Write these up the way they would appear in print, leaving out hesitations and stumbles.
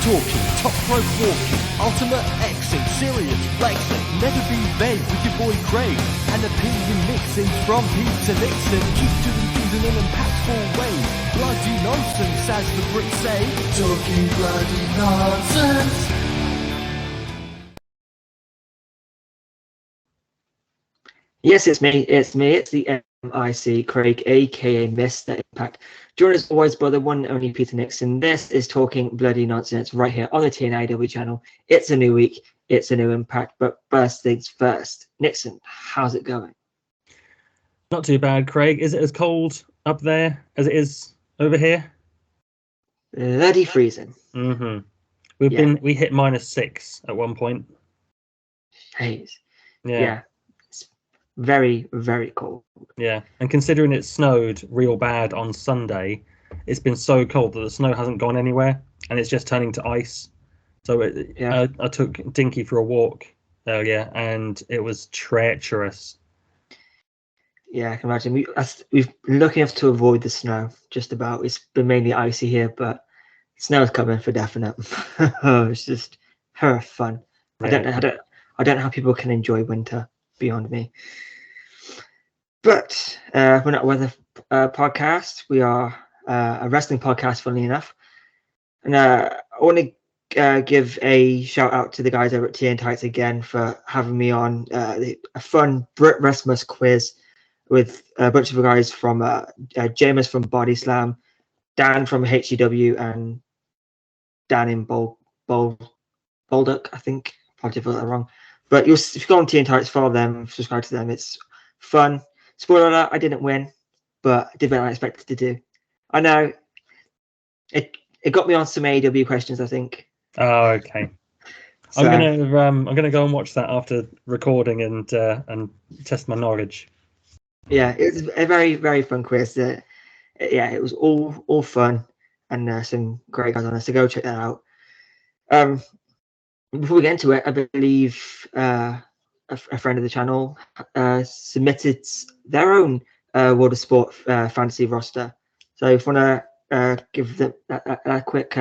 talking, top rope walking, ultimate Xing, serious flexing, never be vague with your boy Craig, and opinion mixing from Pete to Nixon. Keep doing things in an impactful way. Bloody nonsense, as the Brits say. Talking bloody nonsense. Yes, it's me. It's the MIC, Craig, aka Mr. Impact. Join us always by the one and only Peter Nixon. This is Talking Bloody Nonsense right here on the TNAW channel. It's a new week, it's a new Impact, but first things first. Nixon, how's it going? Not too bad, Craig. Is it as cold up there as it is over here? Bloody freezing. Mm-hmm. We hit -6 at one point. Haze. Yeah. Yeah. Very, very cold. Yeah, and considering it snowed real bad on Sunday, it's been so cold that the snow hasn't gone anywhere, and it's just turning to ice. So I took Dinky for a walk earlier, and it was treacherous. Yeah, I can imagine. We've been lucky enough to avoid the snow, just about. It's been mainly icy here, but snow's coming for definite. It's just fun. Yeah. I don't know how people can enjoy winter. Beyond me. But we're not a weather podcast. We are a wrestling podcast, funnily enough. And I want to give a shout out to the guys over at TN Tights again for having me on a fun Brit Wrestmas quiz with a bunch of guys from James from Body Slam, Dan from HCW, and Dan in Bolduc, I think. Probably got that wrong. But if you go on TN Tights, follow them, subscribe to them. It's fun. Spoiler alert, I didn't win, but I did what I expected to do. I know. It got me on some AEW questions, I think. Oh, okay. So, I'm gonna go and watch that after recording and test my knowledge. Yeah, it was a very, very fun quiz. It was all fun and some great guys on there. So go check that out. Before we get into it, I believe a friend of the channel submitted their own World of Sport fantasy roster. So if you want to give them a quick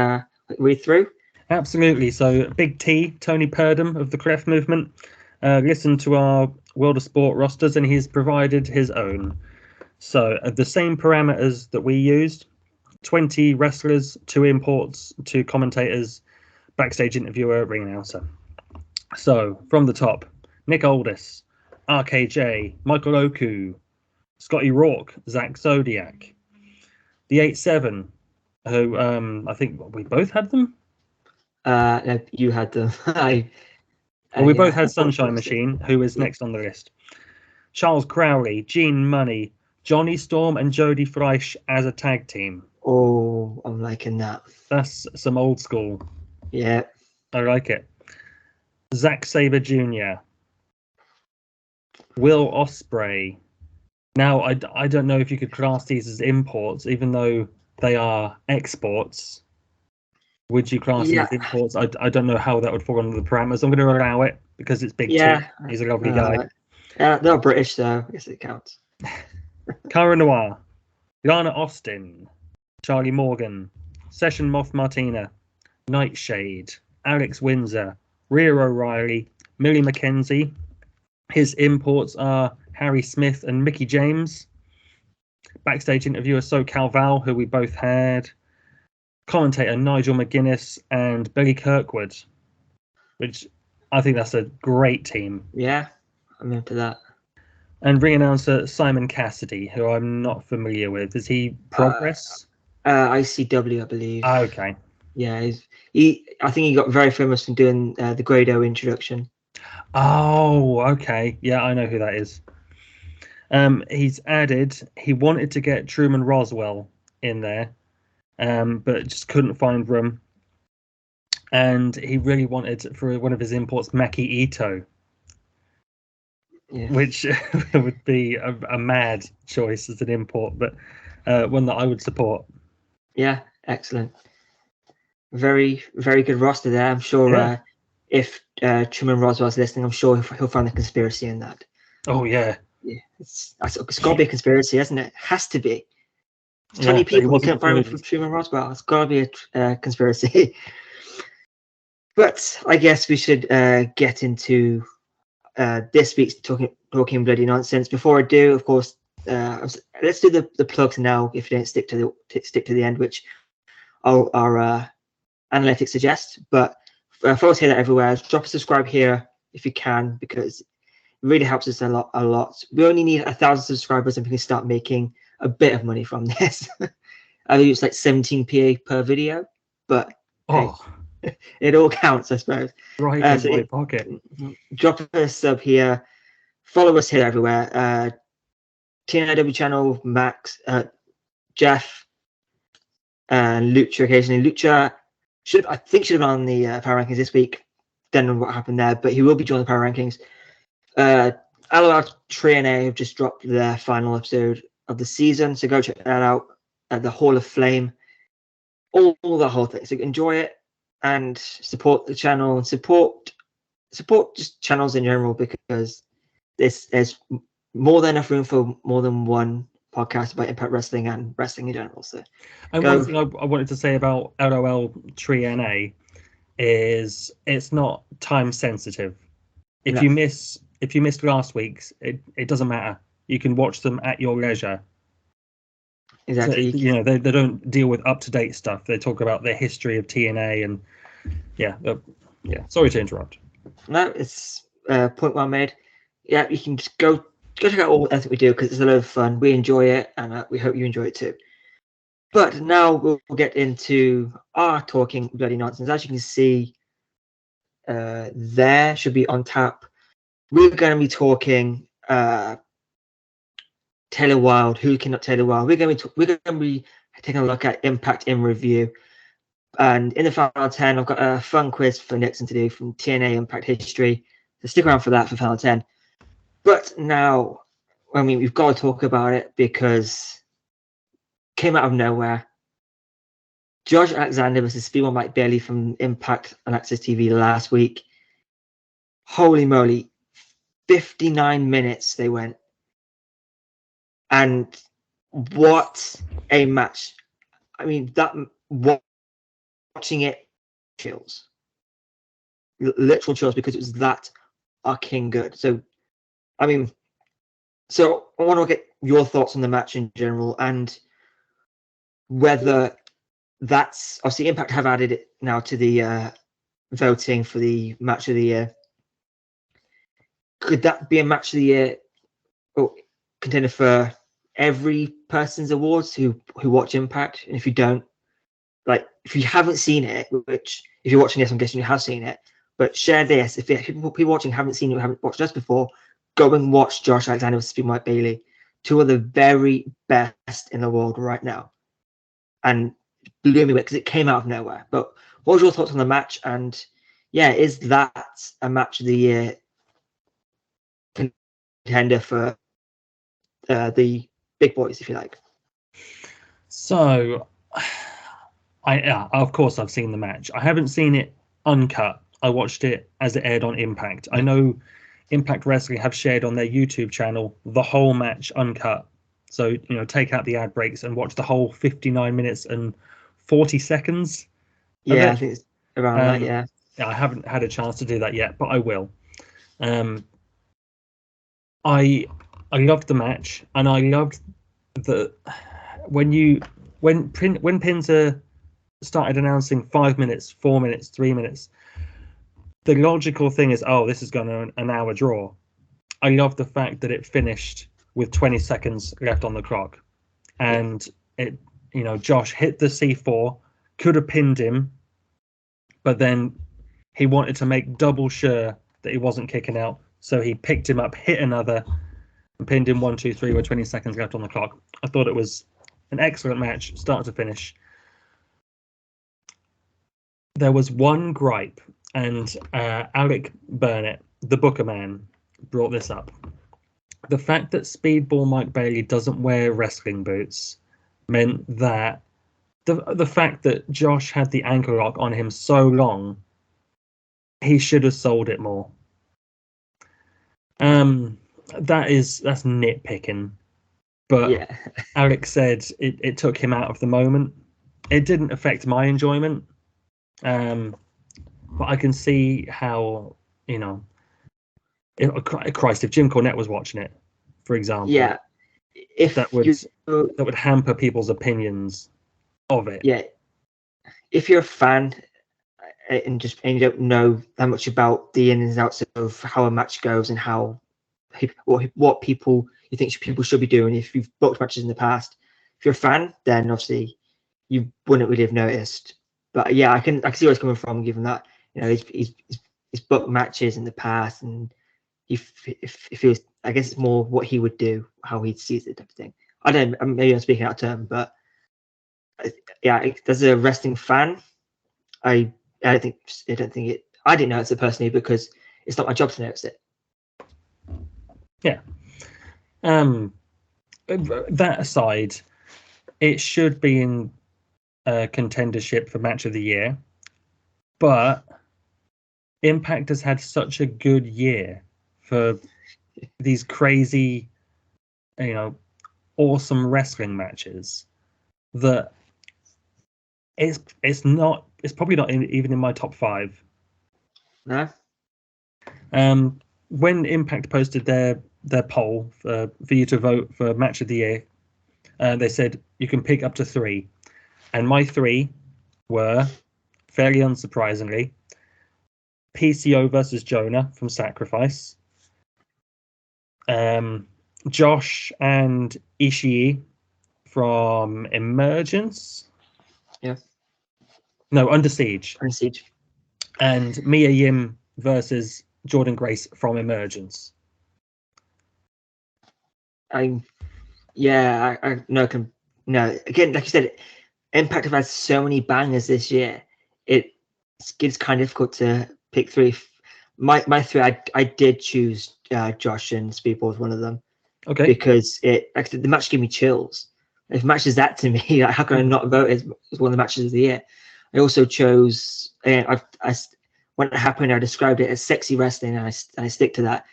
read through. Absolutely. So Big T, Tony Purdom of the Clef Movement, listened to our World of Sport rosters and he's provided his own. So the same parameters that we used, 20 wrestlers, 2 imports, 2 commentators, backstage interviewer, ring announcer. So from the top, Nick Aldis, RKJ, Michael Oku, Scotty Rourke, Zach Zodiac, the 8-7, who I think we both had them. No, you had them. We both had Sunshine Machine, who is next on the list. Charles Crowley, Gene Money, Johnny Storm, and Jody Fleisch as a tag team. Oh, I'm liking that. That's some old school. Yeah, I like it. Zack Sabre Jr., Will Ospreay. Now, I don't know if you could class these as imports, even though they are exports. Would you class these as imports? I don't know how that would fall under the parameters. I'm going to allow it because it's Big T. He's a lovely guy. They're British, so I guess it counts. Cara Noir, Lana Austin, Charlie Morgan, Session Moth Martina, Nightshade, Alex Windsor, Rhea O'Reilly, Millie McKenzie. His imports are Harry Smith and Mickey James. Backstage interviewer SoCal Val, who we both had. Commentator Nigel McGuinness and Billy Kirkwood, which I think that's a great team. Yeah, I'm into that. And ring announcer Simon Cassidy, who I'm not familiar with. Is he Progress? ICW, I believe. Okay. Yeah, I think he got very famous from doing the Grado introduction. Oh, okay. Yeah, I know who that is. He's added, he wanted to get Truman Roswell in there, but just couldn't find room. And he really wanted, for one of his imports, Maki Ito, which would be a mad choice as an import, but one that I would support. Yeah, excellent. Very, very good roster there. I'm sure if Truman Roswell's listening, I'm sure he'll find a conspiracy in that. Oh, yeah. Yeah, it's got to be a conspiracy, hasn't it? It has to be. 20 people can't find from Truman Roswell. It's got to be a conspiracy. But I guess we should get into this week's talking bloody nonsense. Before I do, of course, let's do the plugs now. If you don't stick to the end, which our analytics suggest. But for us here everywhere, drop a subscribe here if you can, because it really helps us a lot. We only need 1,000 subscribers and we can start making a bit of money from this. I think it's like 17p per video, but hey, it all counts, I suppose. Right in my pocket. Drop a sub here. Follow us here everywhere. TNIW channel, Max, Jeff, and Lucha occasionally. Lucha should have been on the power rankings this week. Don't know what happened there, but he will be joining the power rankings. LOL TBN have just dropped their final episode of the season, so go check that out at the Hall of Flame. All the whole thing. So enjoy it and support the channel and support just channels in general, because there's more than enough room for more than one podcast about Impact Wrestling and wrestling in general. So, and one thing I wanted to say about LOL TBN is it's not time sensitive. If you missed last week's, it doesn't matter. You can watch them at your leisure. Exactly. So, they don't deal with up-to-date stuff. They talk about the history of TNA and Sorry to interrupt. No, it's point well made. Yeah, you can just go check out all everything we do, because it's a lot of fun. We enjoy it, and we hope you enjoy it too. But now we'll get into our talking bloody nonsense. As you can see, there should be on tap. We're going to be talking Taylor Wilde. Who cannot Taylor Wilde? We're going to be taking a look at Impact in review. And in the final 10, I've got a fun quiz for Nixon to do from TNA Impact history. So stick around for that for final 10. But now, we've got to talk about it because it came out of nowhere. Josh Alexander versus Speedball Mike Bailey from Impact on Access TV last week. Holy moly, 59 minutes they went. And what a match. Watching it chills. Literal chills, because it was that arcing good. So I want to get your thoughts on the match in general, and whether that's obviously Impact have added it now to the voting for the match of the year. Could that be a match of the year or contender for every person's awards who watch Impact? And if you don't, if you haven't seen it, which if you're watching this, I'm guessing you have seen it, but share this. If people watching haven't seen it, or haven't watched us before, go and watch Josh Alexander versus Mike Bailey. Two of the very best in the world right now. And blew me away because it came out of nowhere. But what was your thoughts on the match? And is that a match of the year contender for the big boys, if you like? So, of course I've seen the match. I haven't seen it uncut. I watched it as it aired on Impact. I know Impact Wrestling have shared on their YouTube channel the whole match uncut. So, take out the ad breaks and watch the whole 59 minutes and 40 seconds. Yeah, I think it's around that, yeah. I haven't had a chance to do that yet, but I will. I loved the match, and I loved when Pinzer started announcing 5 minutes, 4 minutes, 3 minutes. The logical thing is, this is going to an hour draw. I love the fact that it finished with 20 seconds left on the clock, and Josh hit the C4, could have pinned him, but then he wanted to make double sure that he wasn't kicking out, so he picked him up, hit another, and pinned him 1, 2, 3 with 20 seconds left on the clock. I thought it was an excellent match, start to finish. There was one gripe, and Alec Burnett, the Booker man, brought this up. The fact that Speedball Mike Bailey doesn't wear wrestling boots meant that the fact that Josh had the ankle lock on him so long, he should have sold it more. That's nitpicking, but Alex said it took him out of the moment. It didn't affect my enjoyment. But I can see how, you know, Christ, if Jim Cornette was watching it, for example, if that would hamper people's opinions of it. Yeah, if you're a fan and you don't know that much about the ins and outs of how a match goes and how what people you think people should be doing, if you've booked matches in the past, if you're a fan, then obviously you wouldn't really have noticed. But yeah, I can see where it's coming from, given that, you know, he's booked matches in the past, and if he was, I guess it's more what he would do, how he'd see it, type of thing. I don't know, maybe I'm speaking out of turn, but yeah, as a wrestling fan, I didn't notice it personally because it's not my job to notice it. Yeah. That aside, it should be in contendership for match of the year, but Impact has had such a good year for these crazy, you know, awesome wrestling matches that it's probably not even in my top 5. No. When Impact posted their poll for you to vote for match of the year, they said you can pick up to 3, and my 3 were, fairly unsurprisingly, PCO versus Jonah from Sacrifice, Josh and Ishii from Emergence. Yeah. No, Under Siege. Under Siege. And Mia Yim versus Jordan Grace from Emergence. No. Again, like you said, Impact have had so many bangers this year. It's kind of difficult to pick 3. My 3, I did choose Josh, and Speedball was one of them. Okay. Because the match gave me chills. If match is that to me, like, how can I not vote as one of the matches of the year? I also chose, when it happened, I described it as sexy wrestling, and I stick to that.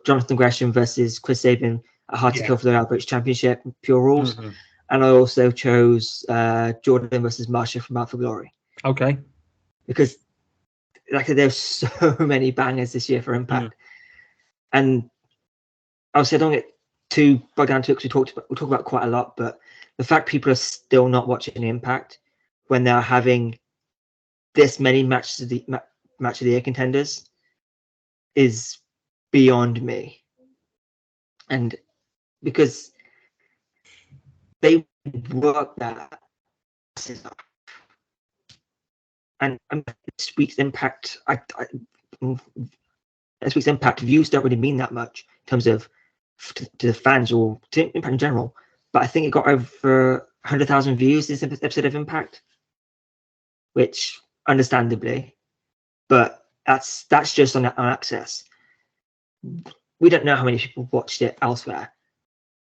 Jonathan Gresham versus Chris Sabin at Hard to Kill for the Royal British Championship, Pure Rules. Mm-hmm. And I also chose Jordan versus Marsha from Out for Glory. Okay. Because like there's so many bangers this year for Impact. And obviously I don't get too bogged down to it because we talk about quite a lot, but the fact people are still not watching Impact when they're having this many match of the year contenders is beyond me. And because they work that, and this week's Impact, this week's Impact views don't really mean that much in terms of to the fans or to Impact in general. But I think it got over 100,000 views this episode of Impact, which understandably, but that's just on Access. We don't know how many people watched it elsewhere.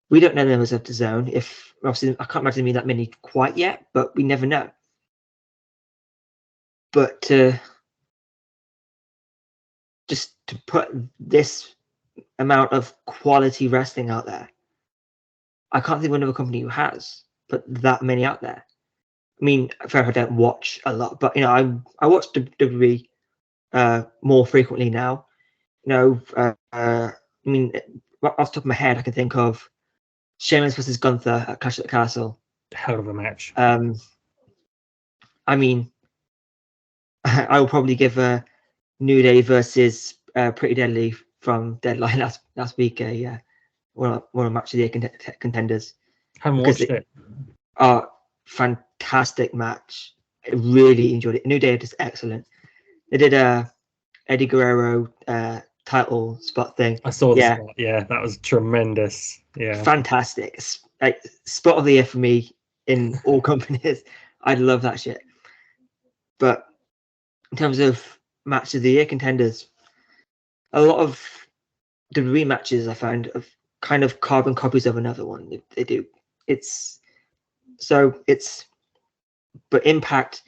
We don't know the numbers of the Zone. If obviously I can't imagine there being that many quite yet, but we never know. But just to put this amount of quality wrestling out there, I can't think of another company who has put that many out there. I mean, fair enough, I don't watch a lot, but you know, I watch WWE more frequently now. You know, I mean, off the top of my head, I can think of Sheamus versus Gunther at Clash at the Castle. Hell of a match. I mean, I will probably give New Day versus Pretty Deadly from Deadline last week one of the match of the year contenders. Haven't watched it. Fantastic match. I really enjoyed it. New Day are just excellent. They did a Eddie Guerrero title spot thing. I saw the spot. Yeah, that was tremendous. Yeah, fantastic. Like spot of the year for me in all companies. I love that shit. But in terms of match of the year contenders, a lot of the rematches I found of kind of carbon copies of another one. They do. But Impact,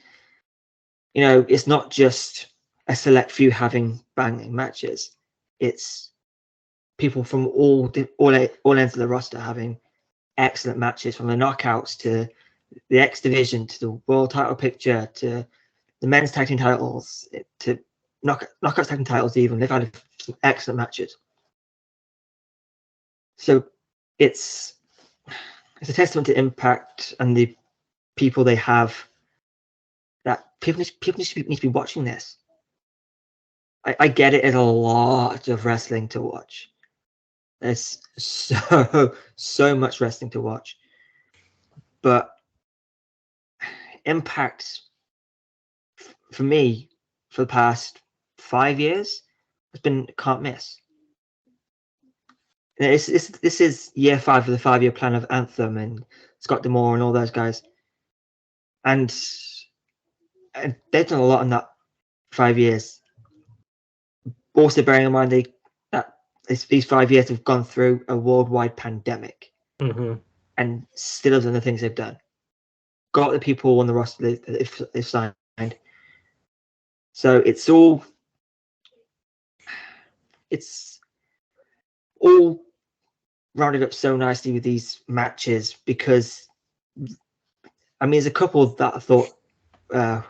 you know, it's not just a select few having banging matches. It's people from all ends of the roster having excellent matches, from the knockouts to the X Division to the world title picture to the men's tag team titles to knockout tag team titles. Even they've had some excellent matches. So it's a testament to Impact and the people they have, that people need to be watching this. I get it. It's a lot of wrestling to watch. There's so much wrestling to watch, but Impact for me for the past 5 years has been can't miss. This is year 5 of the 5-year plan of Anthem and Scott D'Amore and all those guys, and they've done a lot in that 5 years. Also, bearing in mind that these 5 years have gone through a worldwide pandemic, and still have done the things they've done. Got the people on the roster they've signed. So it's all rounded up so nicely with these matches, because I mean, there's a couple that I thought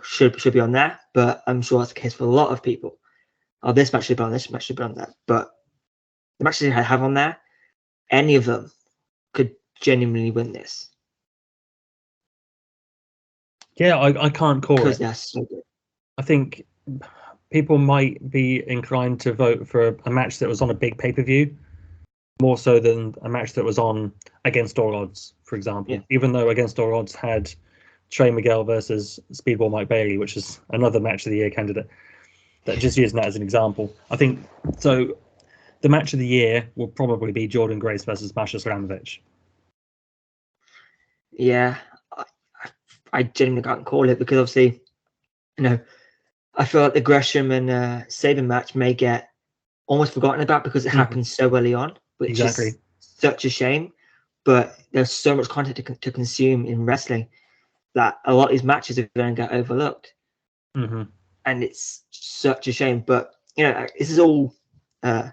should be on there, but I'm sure that's the case for a lot of people. Oh, this match should be on, this match should be on that. But the matches I have on there, any of them could genuinely win this. Yeah, I can't call because it. they're so good. I think people might be inclined to vote for a match that was on a big pay-per-view more so than a match that was on Against All Odds, for example. Yeah. Even though Against All Odds had Trey Miguel versus Speedball Mike Bailey, which is another match of the year candidate. That just using that as an example. I think so. The match of the year will probably be Jordan Grace versus Masha Slamovich. Yeah, I genuinely can't call it, because obviously, I feel like the Gresham and Sabin match may get almost forgotten about because it happened so early on, which is such a shame. But there's so much content to consume in wrestling that a lot of these matches are going to get overlooked. And it's such a shame. But this is all it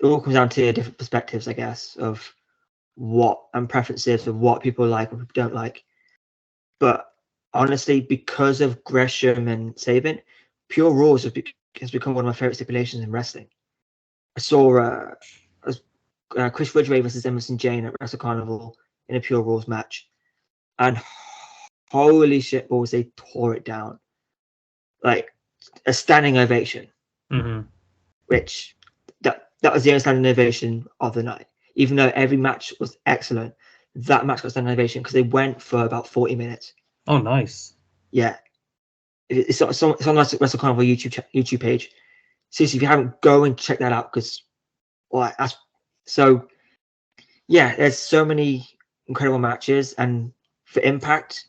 all comes down to different perspectives, I guess, of what and preferences of what people like and people don't like. But honestly, because of Gresham and Sabin, Pure Rules has become one of my favorite stipulations in wrestling. I saw Chris Ridgway versus Emerson Jane at Wrestle Carnival in a Pure Rules match, and holy shit balls, they tore it down. Like a standing ovation, which that was the only standing ovation of the night. Even though every match was excellent, that match got standing ovation because they went for about 40 minutes. Oh, nice. Yeah, it's on the Wrestle Carnival YouTube page. Seriously, if you haven't, go and check that out, because that's so. Yeah, there's so many incredible matches, and for Impact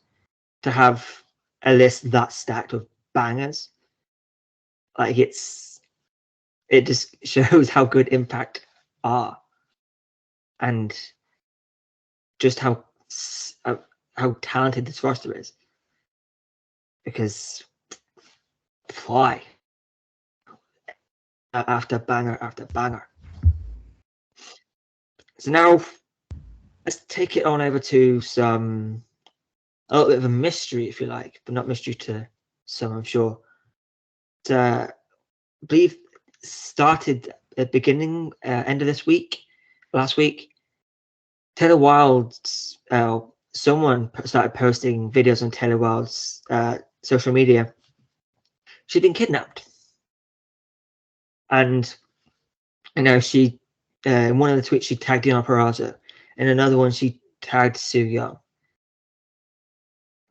to have a list that stacked of bangers, like it just shows how good Impact are, and just how talented this roster is. Because fly after banger after banger. So now let's take it on over to a little bit of a mystery, if you like, but not mystery to some, I'm sure. I believe started at the end of last week. Taylor Wilde's someone started posting videos on Taylor Wilde's social media. She'd been kidnapped, and she in one of the tweets she tagged Dion Peraza, and another one she tagged Sue Young.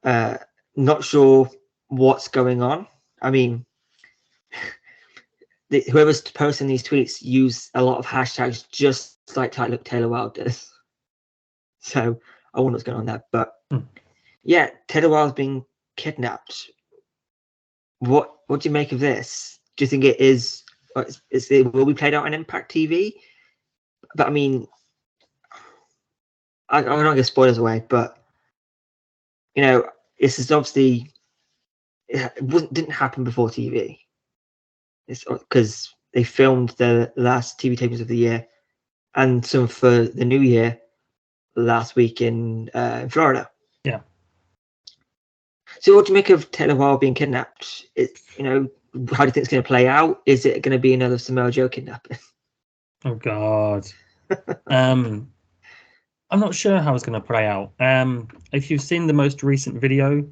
Not sure what's going on. I mean, whoever's posting these tweets use a lot of hashtags, just like Taylor Wilde does. So I wonder what's going on there. But yeah, Taylor Wilde's being kidnapped. What do you make of this? Do you think it will be played out on Impact TV? But I mean, I'm not going to give spoilers away, but this is obviously didn't happen before TV. It's because they filmed the last TV tapings of the year and some for the new year last week in Florida. Yeah. So what do you make of Taylor Wilde being kidnapped? You know, how do you think it's going to play out? Is it going to be another Samoa Joe kidnapping? Oh God. I'm not sure how it's going to play out. If you've seen the most recent video,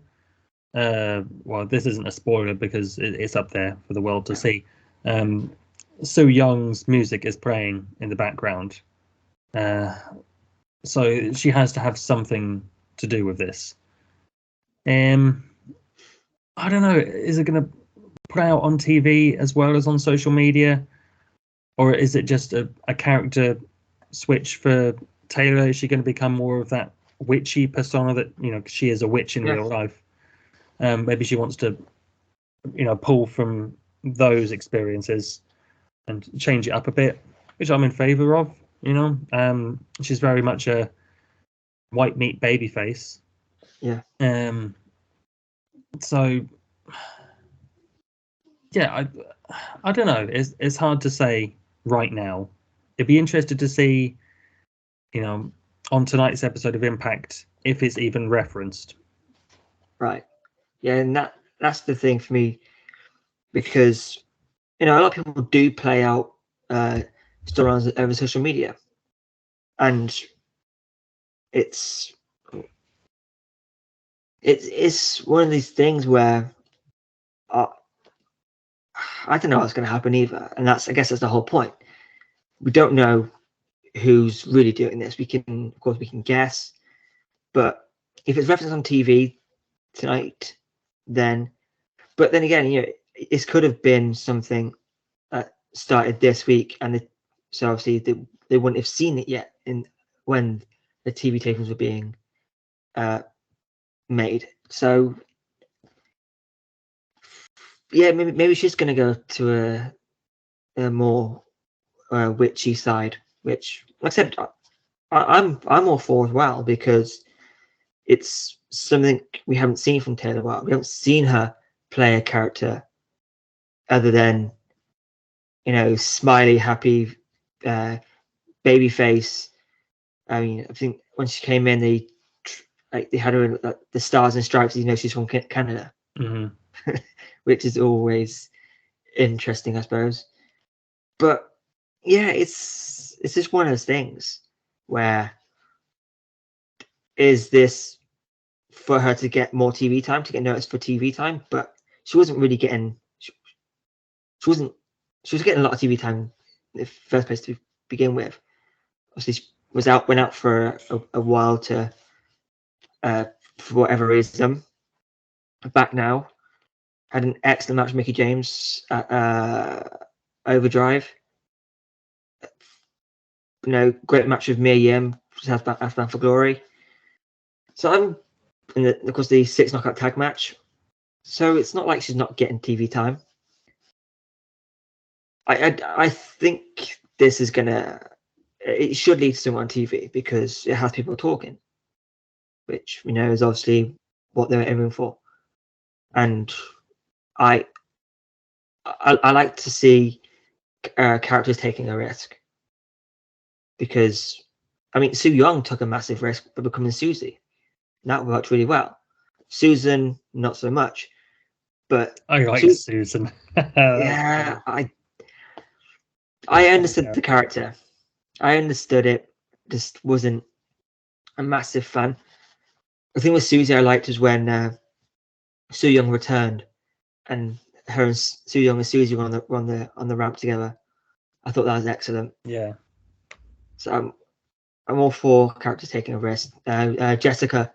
well, this isn't a spoiler because it's up there for the world to see. Su Young's music is playing in the background, so she has to have something to do with this. I don't know. Is it going to play out on TV as well as on social media, or is it just a character switch for Taylor? Is she going to become more of that witchy persona that, you know, she is a witch in real life? Maybe she wants to, you know, pull from those experiences and change it up a bit, which I'm in favor of. You know, she's very much a white meat baby face. Yeah. So yeah, I don't know. It's hard to say right now. It'd be interested to see, you know, on tonight's episode of Impact, if it's even referenced. Right. Yeah, and that's the thing for me, because, you know, a lot of people do play out storylines over social media, and it's one of these things where I don't know what's going to happen either, and I guess that's the whole point. We don't know who's really doing this. We can guess, but if it's referenced on TV tonight, then again, you know, it could have been something that started this week, and so obviously they wouldn't have seen it yet when the TV tapings were being made. So yeah, maybe she's going to go to a more witchy side, which, like I said, I'm all for as well, because it's something we haven't seen from Taylor Wilde. We haven't seen her play a character other than, you know, smiley, happy baby face. I mean, I think when she came in, they had her in the Stars and Stripes. You know, she's from Canada, which is always interesting, I suppose. But yeah, it's just one of those things where, is this for her to get more TV time, to get noticed for TV time? But she wasn't really getting. She was getting a lot of TV time in the first place to begin with. Obviously, she went out for a while to, for whatever reason. Back now, had an excellent match with Mickie James at Overdrive. You know, great match with Mia Yim, Bound for Glory. So of course, the 6 knockout tag match. So it's not like she's not getting TV time. I think this is it should lead to someone on TV, because it has people talking, which we know is obviously what they're aiming for. And I like to see characters taking a risk, because, I mean, Su Young took a massive risk by becoming Susie. And that worked really well. Susan, not so much. But I like Susan. Yeah, I understood the character. I understood it. Just wasn't a massive fan. The thing with Susie I liked is when Su Young returned, and her and Su Young and Susie were on the ramp together. I thought that was excellent. Yeah. So I'm all for characters taking a risk. Jessica,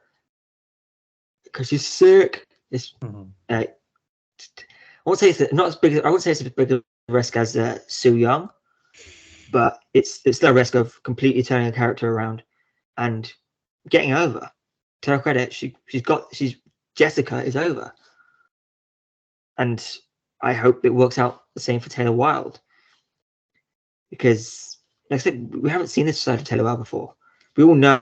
because she's sick. I won't say it's not as big. I won't say it's as big a risk as Su Young, but it's still a risk of completely turning a character around and getting over. To her credit, Jessica is over, and I hope it works out the same for Taylor Wilde, because, like I said, we haven't seen this side of Taylor Wilde before. We all know.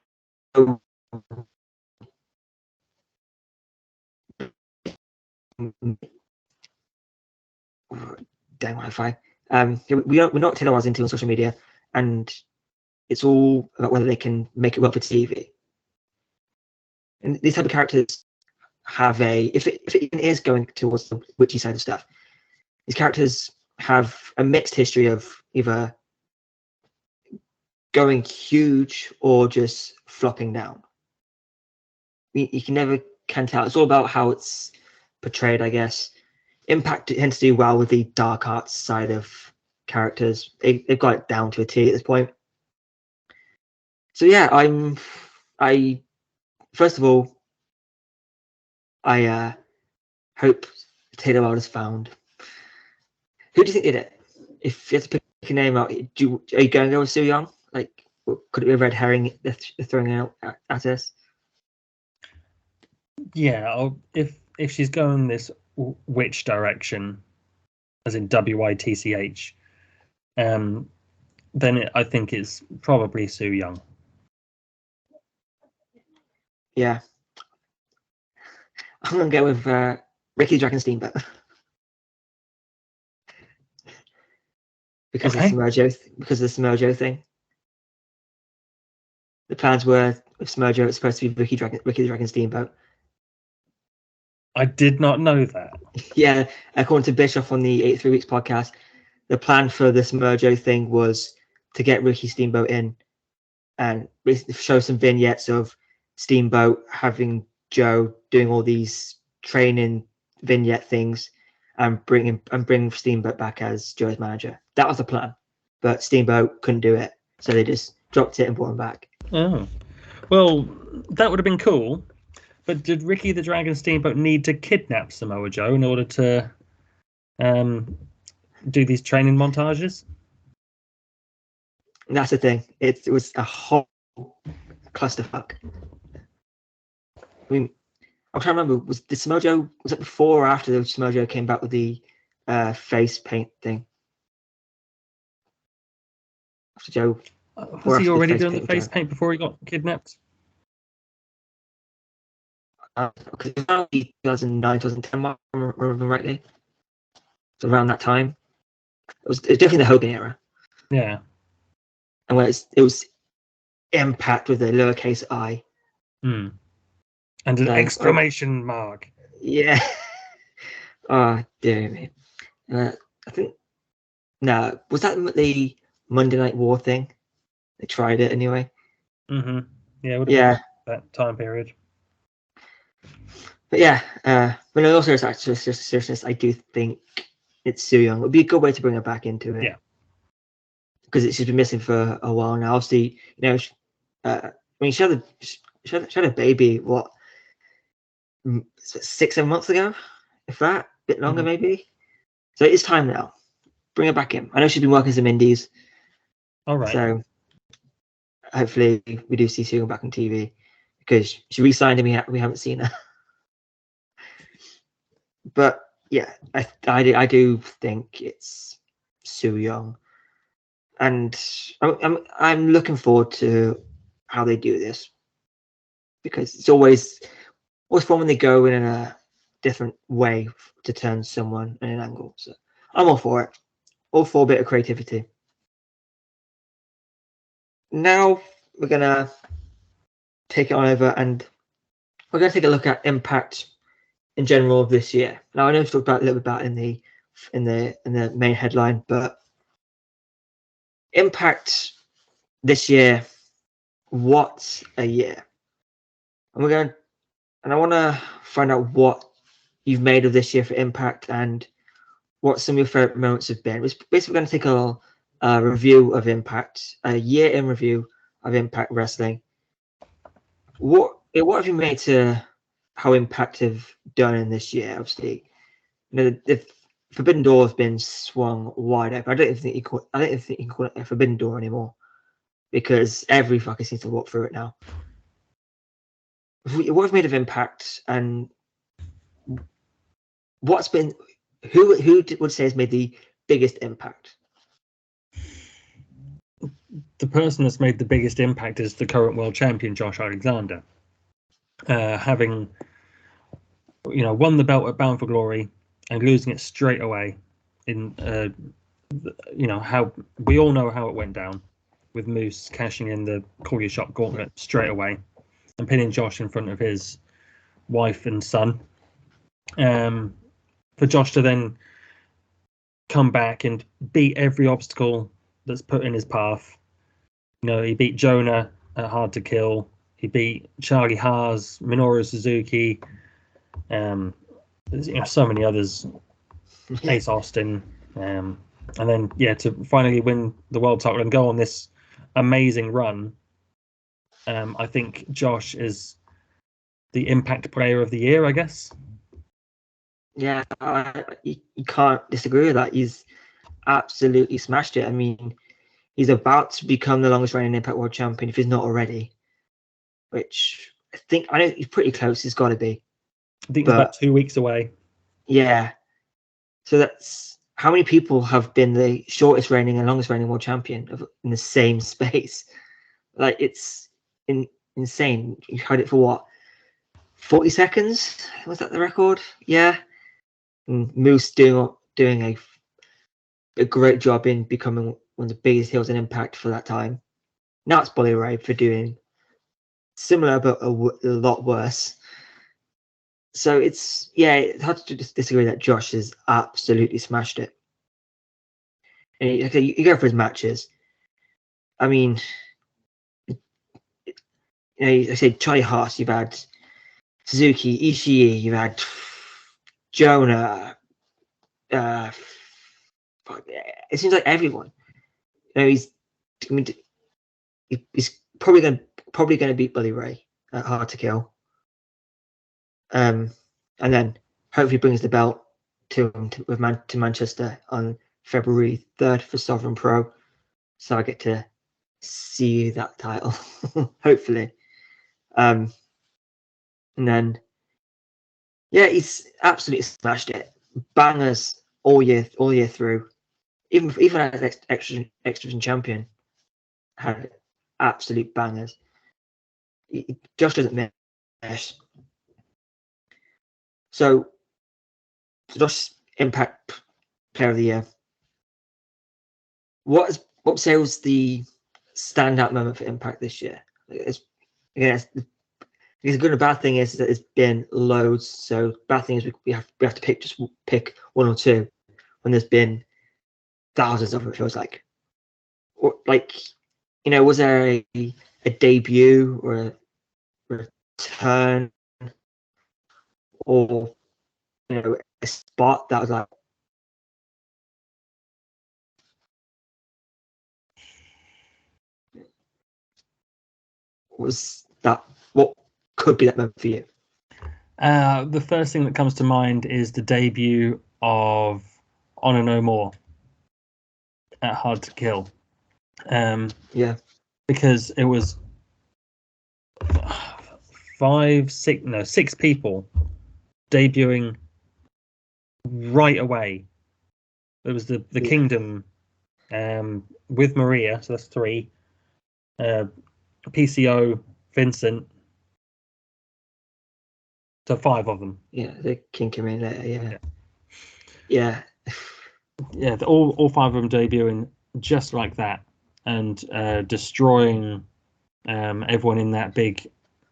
Dang Wi-Fi. We know what Taylor Wilde's into on social media, and it's all about whether they can make it work for TV. And these type of characters have if it even is going towards the witchy side of stuff, these characters have a mixed history of either going huge or just flopping down. You can never tell. It's all about how it's portrayed, I guess. Impact tends to do well with the dark arts side of characters. They've got it down to a T at this point. So yeah, I first of all, I hope Taylor Wilde is found. Who do you think did it? If you had to pick a name out, are you going to go with Soo Young? Like, could it be a red herring they're throwing out at us? Yeah, if she's going this witch direction, as in WITCH, then I think it's probably Soo Young. Yeah. I'm going to go with Ricky Dragon Steamboat. Because of the Smojo thing. The plans were with Smojo, it's supposed to be Ricky the Dragon Steamboat. I did not know that. Yeah, according to Bischoff on the 83 Weeks podcast, the plan for this Smojo thing was to get Ricky Steamboat in and show some vignettes of Steamboat having Joe doing all these training vignette things and bring Steamboat back as Joe's manager. That was the plan, but Steamboat couldn't do it, so they just dropped it and brought him back. Oh, well, that would have been cool. But did Ricky the Dragon Steamboat need to kidnap Samoa Joe in order to do these training montages? And that's the thing. It was a whole clusterfuck. I mean, I'm trying to remember. Was it before or after the Samoa came back with the face paint thing? After Joe, was he already doing the face paint before he got kidnapped? Because it was around the 2009, 2010 mark, if I remember rightly. So around that time, it was definitely the Hogan era. Yeah. And where it was Impact with a lowercase I. Hmm. And an exclamation mark. Yeah. Oh, dear me. I think, no, was that the Monday Night War thing? They tried it anyway. Mm-hmm. Yeah, it would have been that time period. But yeah, but in all seriousness, I do think it's Soo Young. It would be a good way to bring her back into it. Yeah. Because she's been missing for a while now. Obviously, I mean, she had a baby, 6-7 months ago, if that, a bit longer maybe. So it is time now. Bring her back in. I know she's been working some indies. All right. So hopefully we do see Soo Young back on TV because she re-signed and we haven't seen her. But yeah, I do think it's Soo Young, and I'm looking forward to how they do this because it's always fun when they go in a different way to turn someone in an angle. So I'm all for it, all for a bit of creativity. Now we're gonna take it on over and we're gonna take a look at Impact in general of this year. Now I know we've talked about a little bit about in the main headline, but Impact this year, what a year! And I want to find out what you've made of this year for Impact and what some of your favorite moments have been. We're basically going to take a review of Impact, a year in review of Impact Wrestling. What have you made to how Impact have done in this year? Obviously, the Forbidden Door has been swung wide open. I don't even think you can call it a Forbidden Door anymore because every fucker seems to walk through it now. What have you made of Impact, and what's been who would say has made the biggest impact? The person that's made the biggest impact is the current world champion, Josh Alexander. Having won the belt at Bound for Glory and losing it straight away in how we all know how it went down with Moose cashing in the Call Your Shot gauntlet straight away and pinning Josh in front of his wife and son. For Josh to then come back and beat every obstacle that's put in his path. He beat Jonah at Hard to Kill. He beat Charlie Haas, Minoru Suzuki, so many others. Ace Austin, and then to finally win the world title and go on this amazing run. I think Josh is the Impact Player of the Year, I guess. Yeah, you can't disagree with that. He's absolutely smashed it. I mean, he's about to become the longest reigning Impact World Champion if he's not already. Which I know he's pretty close. He's got to be. I think he's about 2 weeks away. Yeah. So that's how many people have been the shortest reigning and longest reigning world champion in the same space. Like, it's insane. You had it for what? 40 seconds? Was that the record? Yeah. And Moose doing a great job in becoming one of the biggest heels in Impact for that time. Now it's Bully Ray for doing similar but a lot worse. So it's hard to disagree that Josh has absolutely smashed it. And you go for his matches. I mean, I say Charlie Haas, you've had Suzuki, Ishii, you've had Jonah. It seems like everyone. He's probably going to beat Bully Ray at Hard to Kill. And then hopefully brings the belt to Manchester on February 3rd for Sovereign Pro. So I get to see that title, hopefully. And then, he's absolutely smashed it. Bangers all year through. Even as X-Division champion, had absolute bangers. He just doesn't miss. So, Josh Impact Player of the Year. What was the standout moment for Impact this year? The good and bad thing is that it's been loads. So bad thing is we have to pick one or two when there's been thousands of them. It feels like, was there a debut or a return or a spot that was like, was that what could be that moment for you? The first thing that comes to mind is the debut of Honor No More at Hard to Kill. Because it was 6 people debuting right away. It was the Kingdom with Maria, so that's 3. PCO, Vincent. So 5 of them. Yeah, the King came in later, yeah. All 5 of them debuting just like that and destroying everyone in that big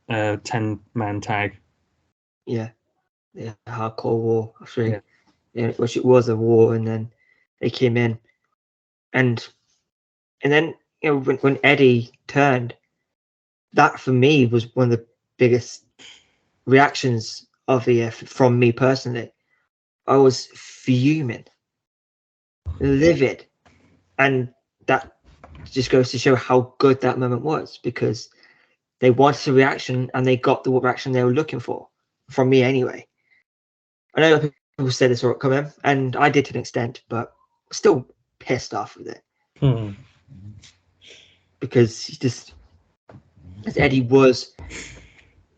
10-man tag. Yeah, hardcore war. Which it was a war, and then they came in, and then when Eddie turned, that for me was one of the biggest reactions of the year from me personally. I was fuming, livid, and that just goes to show how good that moment was, because they wanted a reaction and they got the reaction they were looking for from me anyway. I know people said this saw it coming, and I did to an extent, but still pissed off with it. Because as Eddie was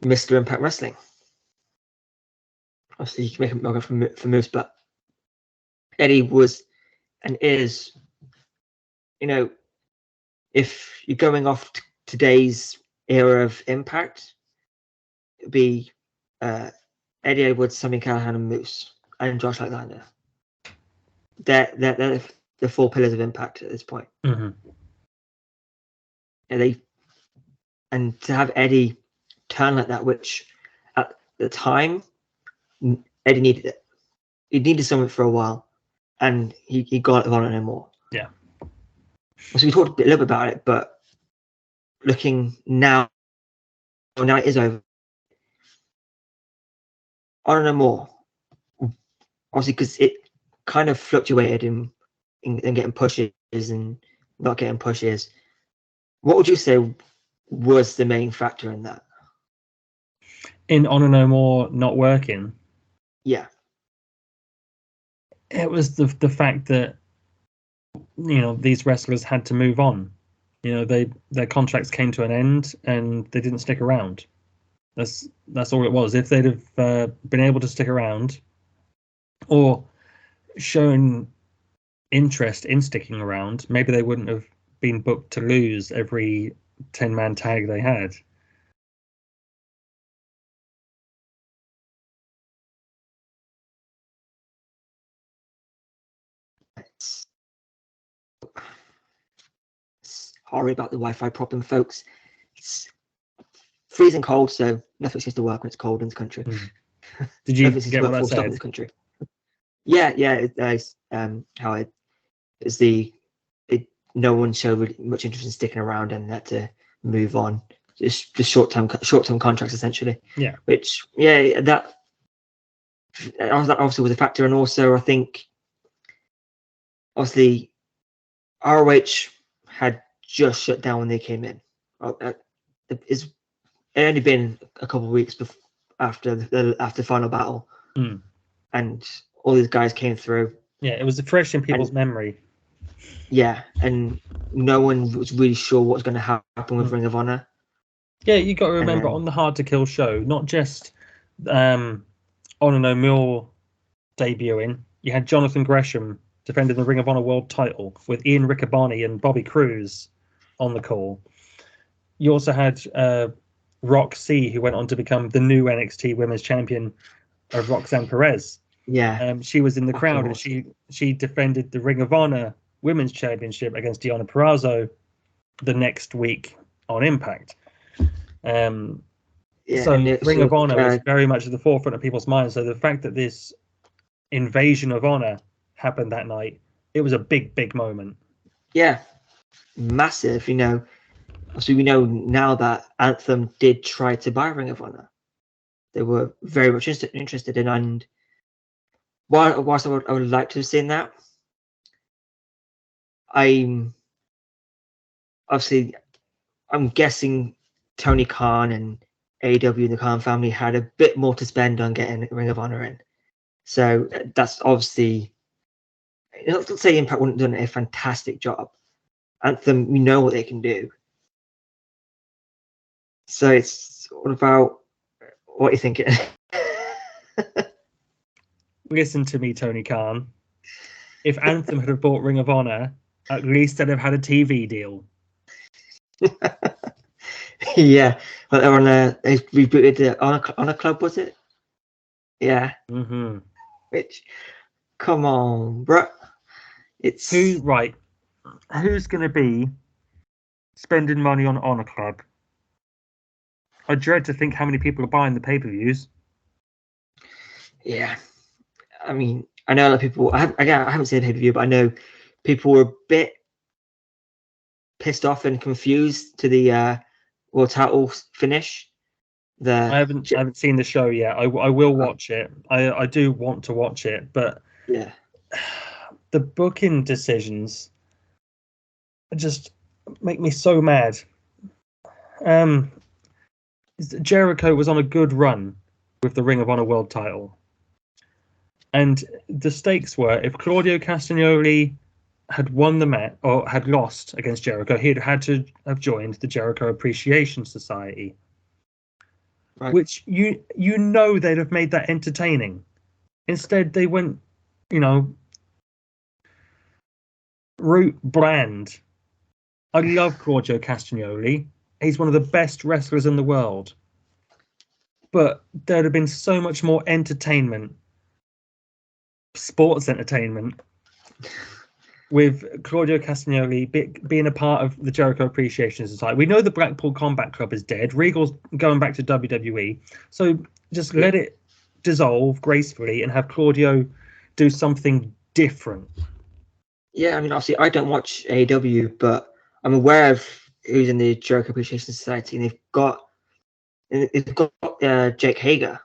Mr. Impact Wrestling. Obviously, you can make him go for Moose, but Eddie was and is, if you're going off today's era of Impact, it'd be Eddie Edwards, Sammy Callahan, and Moose, and Josh Alexander. They're the 4 pillars of Impact at this point. Mm-hmm. And to have Eddie turn like that, which at the time, Eddie needed it. He needed something for a while, and he got it on no more. Yeah. So we talked a little bit about it, but looking now it is over. On no more. Obviously, because it kind of fluctuated in getting pushes and not getting pushes. What would you say was the main factor in that? In Honor No More not working? Yeah. It was the fact that, you know, these wrestlers had to move on. You know, their contracts came to an end and they didn't stick around. That's all it was. If they'd have been able to stick around or shown interest in sticking around, maybe they wouldn't have been booked to lose every 10-man tag they had. It's sorry about the Wi-Fi problem, folks. It's freezing cold, so nothing seems to work when it's cold in this country. Did you get what I said? In this country. Yeah. It's how it is no one showed really much interest in sticking around and had to move on. Just short-term contracts essentially. Yeah. Which that obviously was a factor, and also I think obviously ROH had just shut down when they came in. It's only been a couple of weeks after the final battle, and all these guys came through. Yeah, it was fresh in people's memory. Yeah, and no one was really sure what was going to happen with Ring of Honor. Yeah, you got to remember on the Hard to Kill show, not just Honor No More debuting. You had Jonathan Gresham defending the Ring of Honor World title with Ian Riccaboni and Bobby Cruz on the call. You also had Roxy, who went on to become the new NXT Women's Champion of Roxanne Perez. Yeah, she was in the crowd, and she defended the Ring of Honor Women's Championship against Deonna Purrazzo the next week on Impact. So Ring of Honor was very much at the forefront of people's minds. So the fact that this invasion of honor happened that night, it was a big moment. Yeah, massive. You know, so we know now that Anthem did try to buy Ring of Honor. They were very much interested in, and whilst I would like to have seen that, I'm guessing Tony Khan and AEW and the Khan family had a bit more to spend on getting Ring of Honor in. So that's obviously, not to say Impact wouldn't have done a fantastic job. Anthem, we know what they can do. So it's all about what you think. Listen to me, Tony Khan. If Anthem had bought Ring of Honor, at least they'd have had a TV deal. Yeah, but they're they rebooted the Honor Club, was it? Yeah. Mm-hmm. Which, come on, bro. It's who's going to be spending money on Honor Club? I dread to think how many people are buying the pay-per-views. Yeah, I mean, I know a lot of people. I haven't seen the pay-per-view, but I know people were a bit pissed off and confused to the world title finish. I haven't seen the show yet. I will watch it. I do want to watch it, but yeah, the booking decisions just make me so mad. Jericho was on a good run with the Ring of Honor World title, and the stakes were, if Claudio Castagnoli had won the match or had lost against Jericho, he'd had to have joined the Jericho Appreciation Society. Right. Which you know they'd have made that entertaining. Instead, they went, root bland. I love Claudio Castagnoli. He's one of the best wrestlers in the world. But there'd have been so much more entertainment, sports entertainment, with Claudio Castagnoli being a part of the Jericho Appreciation Society. We know the Blackpool Combat Club is dead. Regal's going back to WWE. So Just let it dissolve gracefully and have Claudio do something different. Yeah, I mean, obviously, I don't watch AEW, but I'm aware of who's in the Jericho Appreciation Society, and they've got Jake Hager.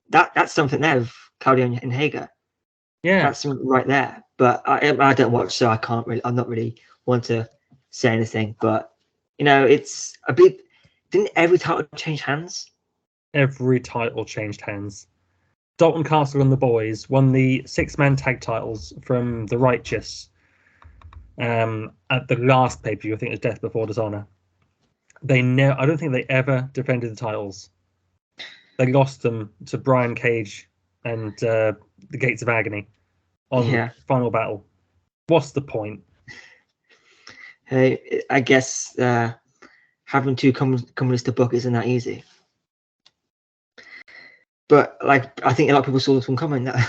That's something there with Claudio and Hager. Yeah, That's something right there. But I don't watch, so I can't really. I'm not really want to say anything. But it's a bit. Didn't every title change hands? every title changed hands. Dalton Castle and the boys won the 6-man tag titles from the Righteous at the last pay-per-view. I think it was Death Before Dishonor. I don't think they ever defended the titles. They lost them to Brian Cage and the Gates of Agony on Final Battle. What's the point? Hey, I guess having two companies to book isn't that easy. But I think a lot of people saw this one coming. I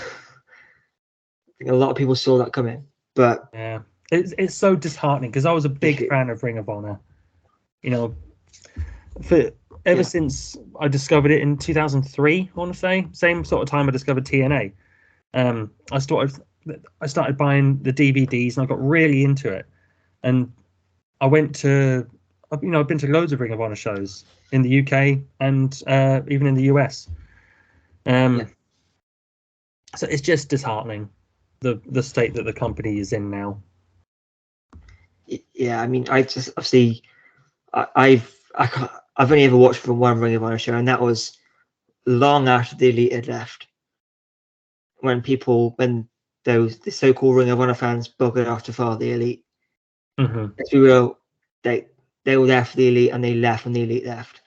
think a lot of people saw that coming. But yeah, it's so disheartening because I was a big fan of Ring of Honor. Since I discovered it in 2003, I want to say, same sort of time I discovered TNA. I started buying the DVDs and I got really into it. And I've been to loads of Ring of Honor shows in the UK and even in the US. So it's just disheartening the state that the company is in now. Yeah, I mean, I just obviously I've only ever watched from one Ring of Honor show, and that was long after the Elite had left. When the so-called Ring of Honor fans buggered off to follow the Elite. Let's be real, they were there for the Elite and they left when the Elite left,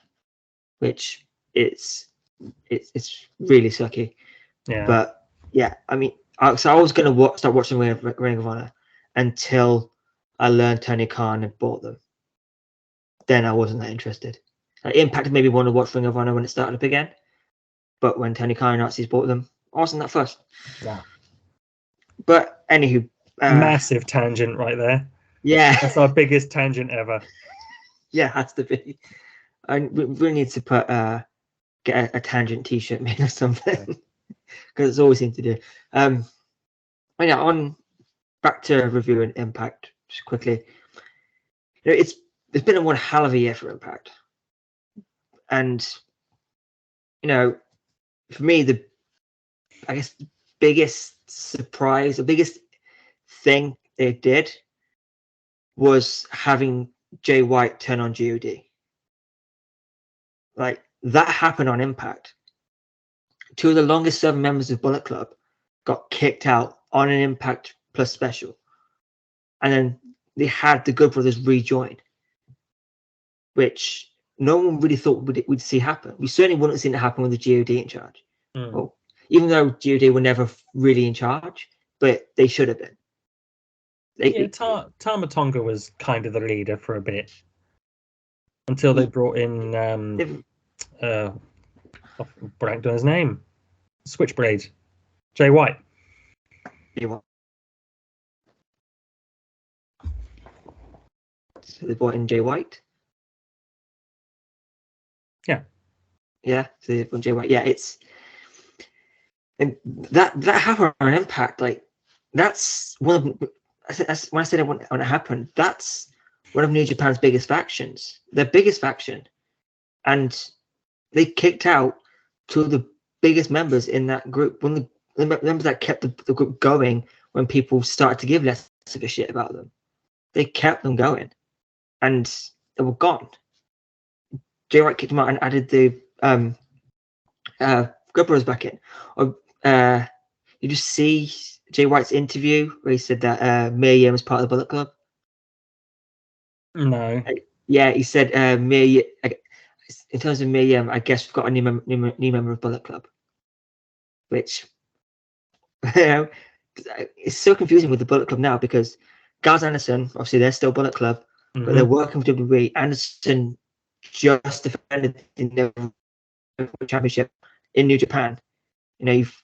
which it's really sucky. Yeah. But yeah, I mean, I was going to start watching Ring of Honor until I learned Tony Khan had bought them. Then I wasn't that interested. Impact made me want to watch Ring of Honor when it started up again, but when Tony Khan and Nazis bought them, I wasn't that fussed. Yeah. But anywho, massive tangent right there. Yeah, that's our biggest tangent ever. Yeah, has to be. We really need to get a tangent T-shirt made or something, because it's always seems to do. On back to reviewing Impact just quickly. It's been one hell of a year for Impact, and for me, the biggest surprise, the biggest thing they did was having Jay White turn on God. That happened on Impact. Two of the longest serving members of Bullet Club got kicked out on an Impact Plus special, and then they had the Good Brothers rejoin, which no one really thought we'd see happen. We certainly wouldn't have seen it happen with the God in charge. Well, even though God were never really in charge, but they should have been. Tama Tonga was kind of the leader for a bit until they brought in I blanked on his name, Switchblade, Jay White. So they brought in Jay White. Yeah. So they brought in Jay White. Yeah, and that happened on Impact. That's one of. When I said when it happened, that's one of New Japan's biggest factions, their biggest faction, and they kicked out two of the biggest members in that group. One of the members that kept the group going when people started to give less of a shit about them. They kept them going, and they were gone. Jay White kicked them out and added the Good Brothers back in. You just see Jay White's interview where he said that Mia Yim was part of the Bullet Club. No. Yeah, he said Mia. In terms of Mia Yim, I guess we've got a new member of Bullet Club, which it's so confusing with the Bullet Club now because Gaz Anderson, obviously they're still Bullet Club, but they're working with WWE. Anderson just defended the championship in New Japan. You've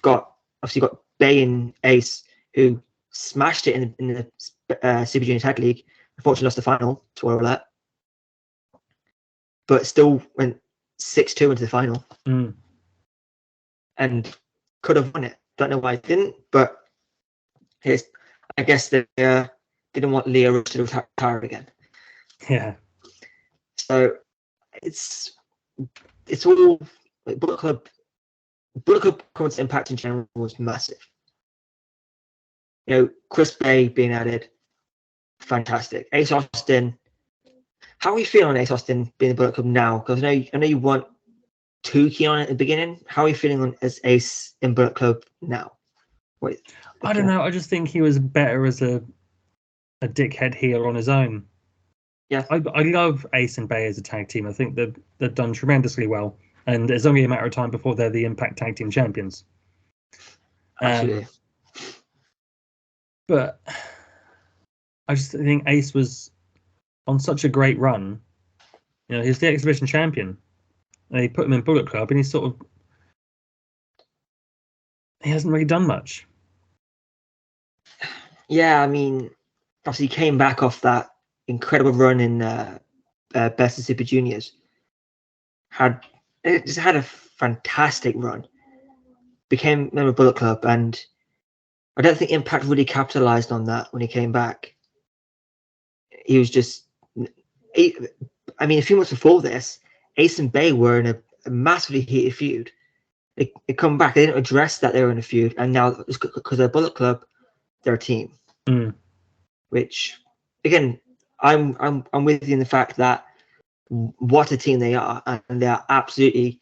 got Bay and Ace, who smashed it in the Super Junior Tag League. Unfortunately, lost the final to all that. But still, when 6-2 into the final and could have won it. Don't know why it didn't, but I guess they didn't want Leo Rush to retire again. Yeah. So it's all Bullet Club coming to Impact in general was massive. Chris Bay being added, fantastic. Ace Austin, how are you feeling on Ace Austin being the Bullet Club now? Because I know you want Tukey on it at the beginning. How are you feeling on as Ace in Bullet Club now? I don't know. I just think he was better as a dickhead heel on his own. Yeah, I love Ace and Bay as a tag team. I think they've done tremendously well, and it's only a matter of time before they're the Impact Tag Team Champions. Absolutely. But I just think Ace was on such a great run. He's the exhibition champion. And they put him in Bullet Club, and he hasn't really done much. Yeah, I mean, obviously he came back off that incredible run in Best of Super Juniors. Just had a fantastic run. Became a member of Bullet Club, and I don't think Impact really capitalized on that when he came back. He was just... a few months before this, Ace and Bay were in a massively heated feud. They come back, they didn't address that they were in a feud, and now, because they're Bullet Club, they're a team. Which, again, I'm with you in the fact that what a team they are, and they are absolutely,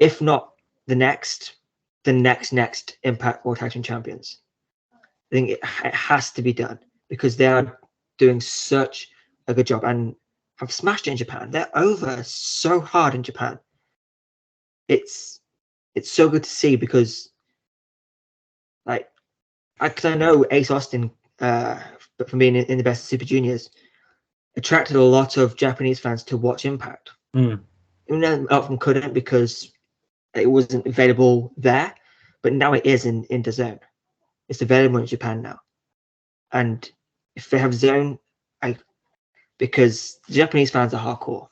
if not the next Impact World Tag Team Champions. I think it has to be done because they are doing such a good job and have smashed it in Japan. They're over so hard in Japan. It's so good to see because, I know Ace Austin, from being in the Best of Super Juniors, attracted a lot of Japanese fans to watch Impact. Even though a lot of them couldn't because it wasn't available there, but now it is in DAZN. It's available in Japan now, and if they have DAZN, because the Japanese fans are hardcore.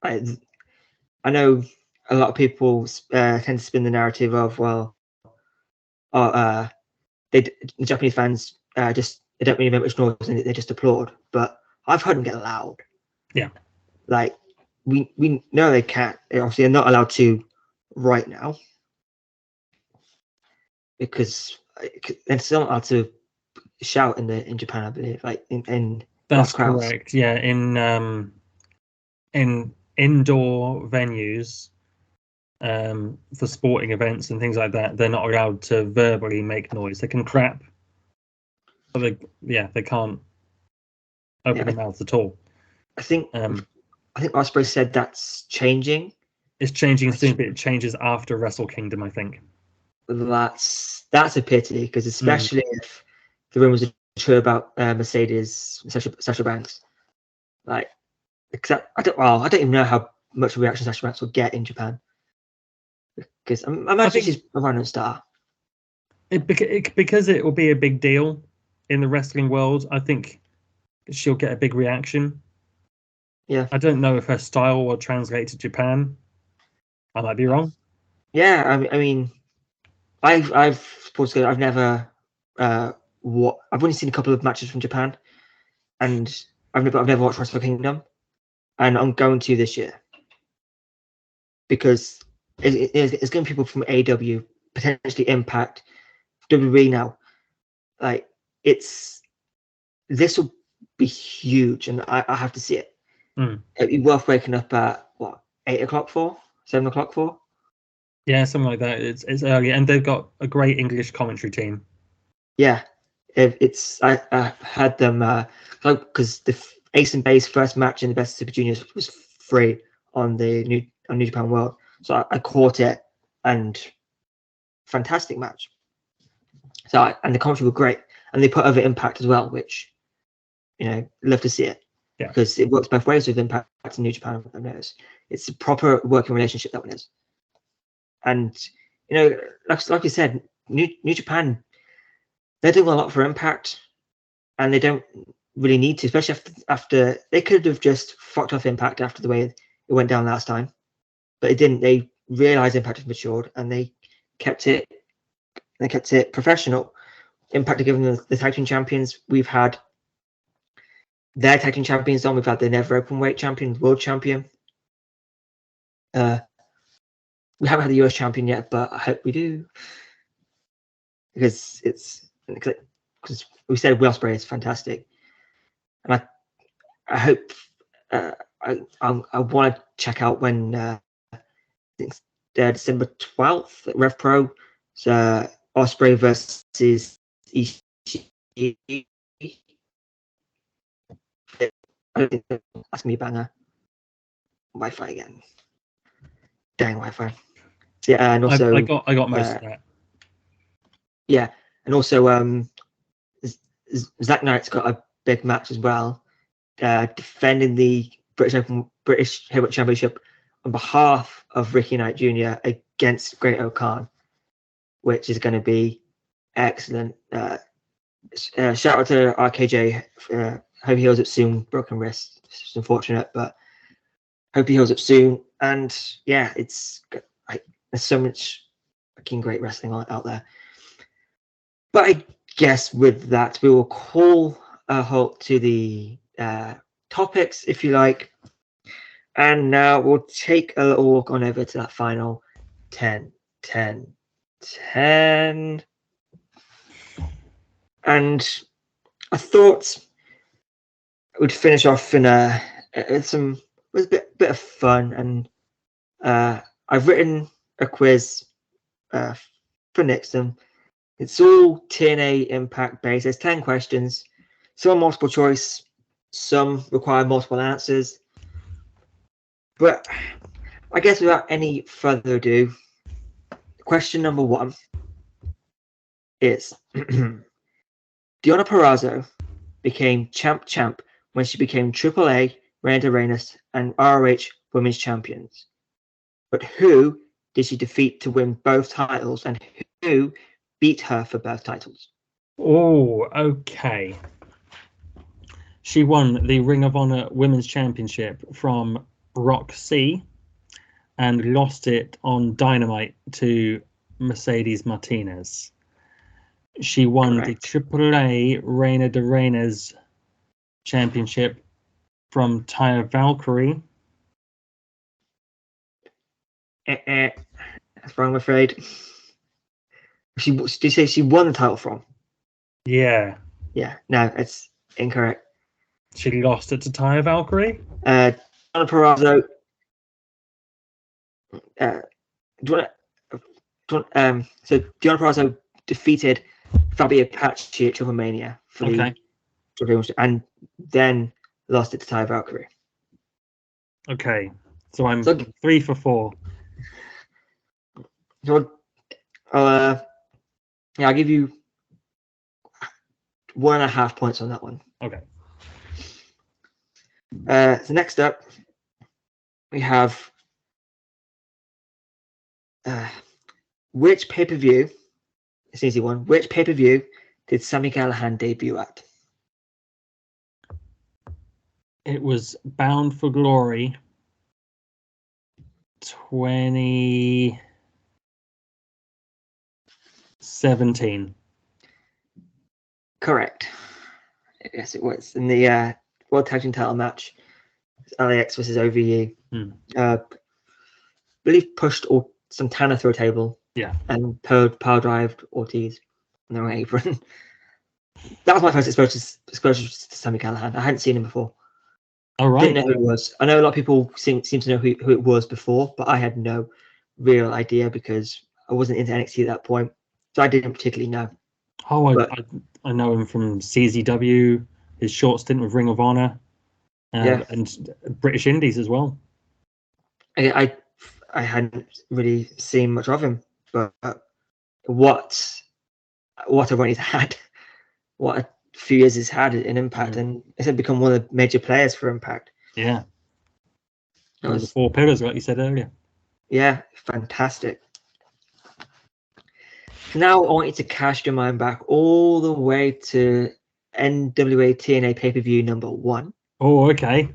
I know a lot of people tend to spin the narrative of the Japanese fans they don't really make much noise and they just applaud, but I've heard them get loud. Yeah, we know they can't. They're not allowed to right now because they're still not allowed to shout in Japan, I believe. In that's crowds. correct. Yeah, in indoor venues, for sporting events and things like that, they're not allowed to verbally make noise. They can clap, but they can't open their mouths at all. I think Ospreay said that's changing. It's changing soon, but it changes after Wrestle Kingdom, I think. That's a pity because especially if the rumors are true about Mercedes, Sasha Banks, except I don't even know how much reaction Sasha Banks will get in Japan because I imagine she's a running star. Because it will be a big deal in the wrestling world. I think she'll get a big reaction. Yeah, I don't know if her style will translate to Japan. I might be wrong. Yeah, I mean, I've never I've only seen a couple of matches from Japan, and I've never watched Wrestle Kingdom, and I'm going to this year because it's getting people from AW, potentially Impact, WWE now. This will be huge, and I have to see it. It'd be worth waking up at 8 o'clock for, 7 o'clock for. Yeah, something like that. It's early, and they've got a great English commentary team. Yeah, I heard them because the Ace and Bay's first match in the Best of Super Juniors was free on the New Japan World, so I caught it, and fantastic match. So and the commentary were great, and they put over Impact as well, which love to see it. Yeah, because it works both ways with Impact and New Japan. I've noticed it's a proper working relationship, that one is. And like you said, New Japan, they're doing a lot for Impact, and they don't really need to, especially after they could have just fucked off Impact after the way it went down last time, but it didn't. They realized Impact has matured, and they kept it. They kept it professional. Impact are giving the tag team champions. We've had their tag team champions on. We've had the never open weight champion, world champion. We haven't had the US champion yet, but I hope we do, because we said Will Ospreay is fantastic, and I hope I want to check out when I think December 12th at Rev Pro. So Ospreay versus EC. That's me banger. Wi-Fi again. Dang Wi-Fi. So, yeah, and also I got most of that. Yeah, and also Zack Knight's got a big match as well, defending the British Heavyweight Championship on behalf of Ricky Knight Jr. against Great O'Khan, which is going to be excellent. Shout out to RKJ. Hope he heals up soon. Broken wrist. It's unfortunate, but hope he heals up soon. And yeah, it's there's so much fucking great wrestling out there. But I guess with that, we will call a halt to the topics, if you like. And now we'll take a little walk on over to that final 10. And I thought we'd finish off in a bit of fun. And I've written a quiz for Nixon. It's all TNA Impact based. There's 10 questions. Some multiple choice, some require multiple answers. But I guess without any further ado, question number 1 is Deonna Purrazzo became champ when she became AAA, Reina de Reinas, and ROH Women's Champions. But who did she defeat to win both titles, and who beat her for both titles? Oh, okay. She won the Ring of Honor Women's Championship from Roxy and lost it on Dynamite to Mercedes Martinez. She won the AAA Reina de Reinas Championship from Taya Valkyrie. That's wrong, I'm afraid. Did you say she won the title from? Yeah. Yeah, no, it's incorrect. She lost it to Taya Valkyrie? Deonna Purrazzo. So Deonna Purrazzo defeated Fabio Paci at Triple Mania for the and then lost it to Taya Valkyrie. Okay, so I'm 3 for 4. So I'll give you 1.5 points on that one. Okay. So next up, we have which pay-per-view? It's an easy one. Which pay-per-view did Sami Callihan debut at? It was Bound for Glory 2017. Correct. Yes, it was in the World Tag Team title match. LAX versus OVE. I believe pushed Santana through a table. Yeah. And power drived Ortiz on their own apron. That was my first exposure to Sami Callihan. I hadn't seen him before. All right. Didn't know who it was. I know a lot of people seem to know who it was before, but I had no real idea because I wasn't into NXT at that point, so I didn't particularly know. Oh, I know him from CZW, his short stint with Ring of Honor, and British Indies as well. I hadn't really seen much of him, but what a run he's had, what a few years he's had in Impact, and it's become one of the major players for Impact. Yeah. One of the 4 pillars, like you said earlier. Yeah, fantastic. Now I want you to cast your mind back all the way to NWA TNA pay-per-view number 1. Oh, okay.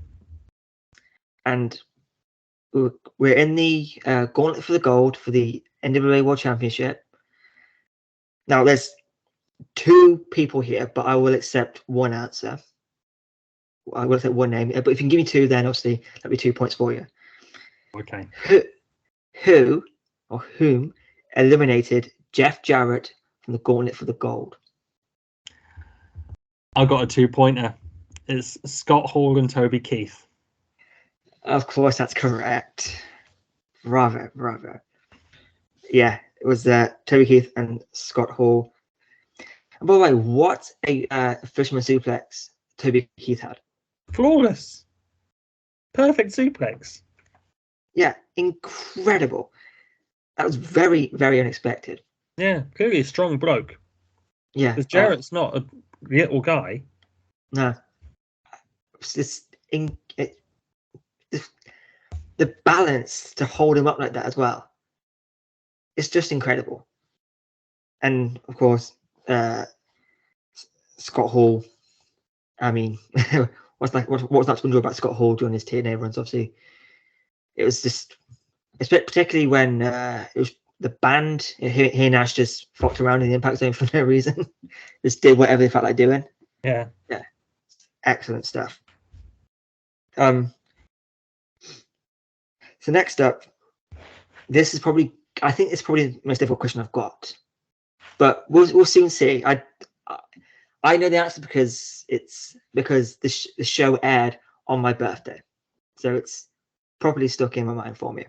And we're in the gauntlet for the gold for the NWA World Championship. Now, there's 2 people here, but I will accept one answer. I will accept one name, but if you can give me 2, then obviously that'll be 2 points for you. Okay. Who or whom eliminated Jeff Jarrett from the gauntlet for the gold? I got a 2-pointer. It's Scott Hall and Toby Keith. Of course, that's correct. Bravo. Yeah, it was Toby Keith and Scott Hall. And by the way, what a fisherman suplex Toby Keith had. Flawless. Perfect suplex. Yeah, incredible. That was very, very unexpected. Yeah, clearly a strong bloke. Yeah. Because Jarrett's not a little guy. No. It's just the balance to hold him up like that as well. It's just incredible. And of course, Scott Hall. I mean, what's not to enjoy about Scott Hall during his TNA runs? Obviously, it was just, particularly when it was the band. He and Ash just flopped around in the Impact Zone for no reason. Just did whatever they felt like doing. Yeah. Excellent stuff. So next up, this is probably, I think it's probably the most difficult question I've got, but we'll soon see. I know the answer because the show aired on my birthday, so it's properly stuck in my mind for me.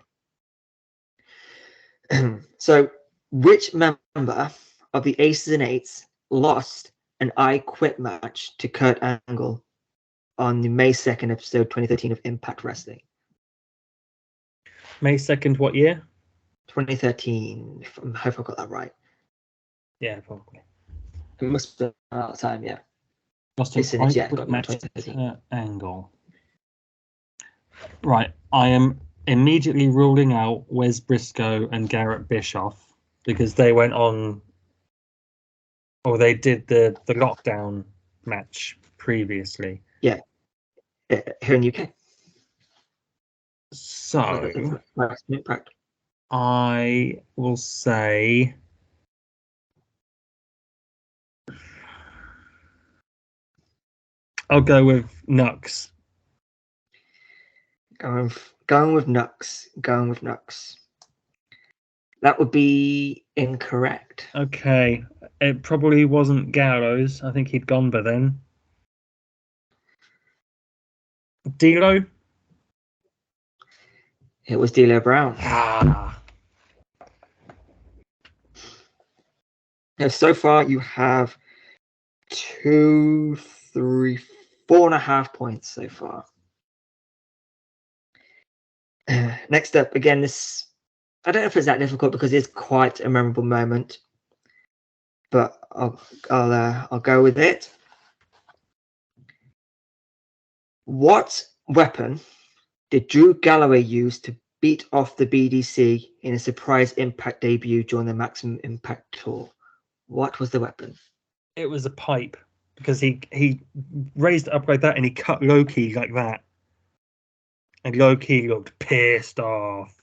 So, which member of the Aces and Eights lost an I Quit match to Kurt Angle on the May 2nd episode 2013 of Impact Wrestling? May 2nd, what year? 2013. I hope I got that right. Yeah, probably. It must have been out of time, yeah. Lost an Listen, yeah, Quit match to 2013. Angle. Right, I am immediately ruling out Wes Briscoe and Garrett Bischoff because they went on, or they did the lockdown match previously. Yeah, here in the UK. So Impact. I will say I'll go with Nux. Going with Nux. That would be incorrect. Okay, it probably wasn't Gallows. I think he'd gone by then. D'Lo? It was D'Lo Brown. Now, so far you have 2, 3, 4.5 points so far. Next up, again, this, I don't know if it's that difficult because it's quite a memorable moment, but I'll go with it. What weapon did Drew Galloway use to beat off the BDC in a surprise Impact debut during the Maximum Impact tour? What was the weapon? It was a pipe because he raised it up like that and he cut Loki like that. And Loki looked pissed off.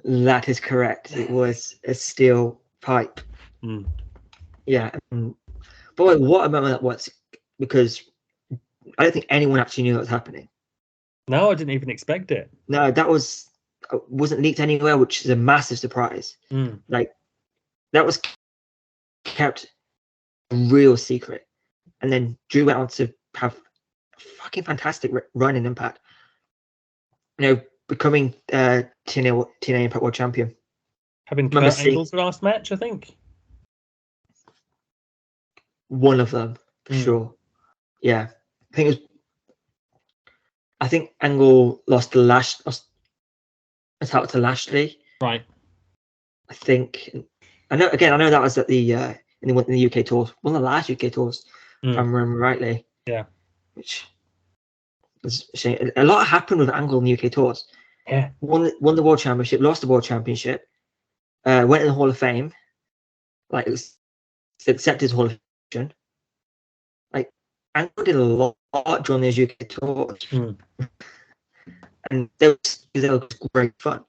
That is correct. It was a steel pipe. Mm. Yeah. Boy, what a moment that was, because I don't think anyone actually knew that was happening. No, I didn't even expect it. No, that wasn't leaked anywhere, which is a massive surprise. Mm. Like, that was kept a real secret. And then Drew went on to have a fucking fantastic run in Impact. You know, becoming TNA Impact World Champion. Having Kurt Angle's last match, I think. One of them, for sure. Yeah. I think Angle lost a title to Lashley. Right. I think. I know that was at the in the UK tours. One of the last UK tours, if I remember rightly. Yeah. Which was a shame. A lot happened with Angle in the UK tours. Yeah. Won the World Championship, lost the World Championship, went in the Hall of Fame. Like, it was accepted Hall of Fame. Like, Angle did a lot during those UK tours. And they were great fun.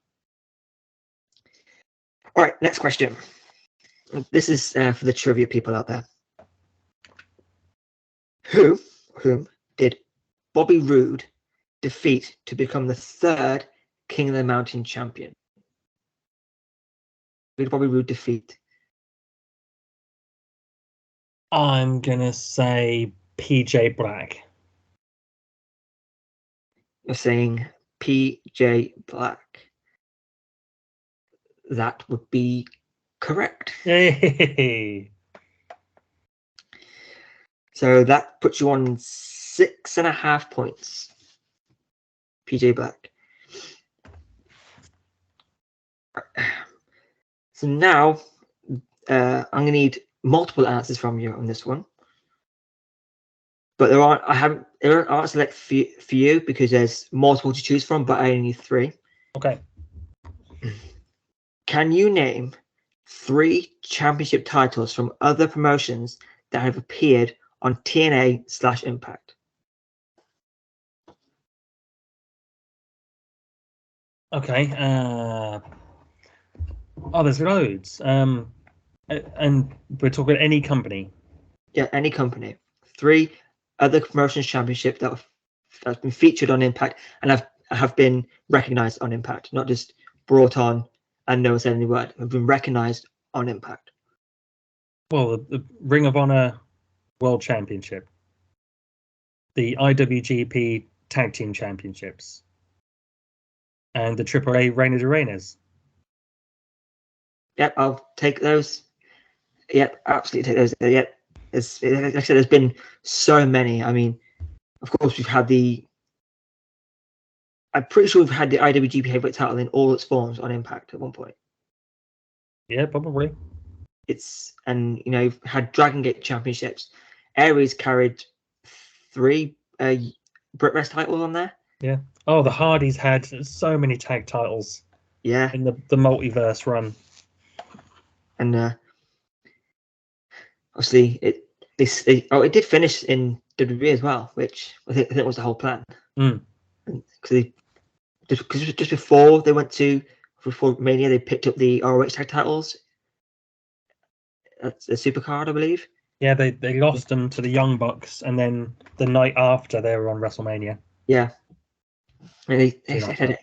All right, next question. This is for the trivia people out there. Whom did Bobby Roode defeat to become the third King of the Mountain champion? Who did Bobby Roode defeat? I'm gonna say PJ Black. You're saying PJ Black. That would be correct. Yay! So that puts you on 6.5 points. PJ Black. So now I'm gonna need multiple answers from you on this one. But there aren't select for you because there's multiple to choose from, but I only need 3. Okay. Can you name 3 championship titles from other promotions that have appeared on TNA/Impact? Okay. There's loads. And we're talking any company. Yeah, any company. 3 other promotions championship that have been featured on Impact and have been recognized on Impact, not just brought on and no one said any word. Have been recognized on Impact. Well, the Ring of Honor World Championship, the IWGP Tag Team Championships, and the AAA Reina de Reinas. Yep, I'll take those. Yep, absolutely take those. Yep. Like I said, there's been so many. I mean, of course, we've had I'm pretty sure we've had the IWGP Heavyweight title in all its forms on Impact at one point. Yeah, probably. And you've had Dragon Gate championships. Aries carried 3 Brit Rest titles on there. Yeah. Oh, the Hardys had so many tag titles. Yeah. In the multiverse run. And obviously it did finish in WWE as well, which I think was the whole plan. Because just before they went before Mania, they picked up the ROH tag titles. That's a Supercard, I believe. Yeah, they lost them to the Young Bucks, and then the night after they were on WrestleMania. Yeah, and they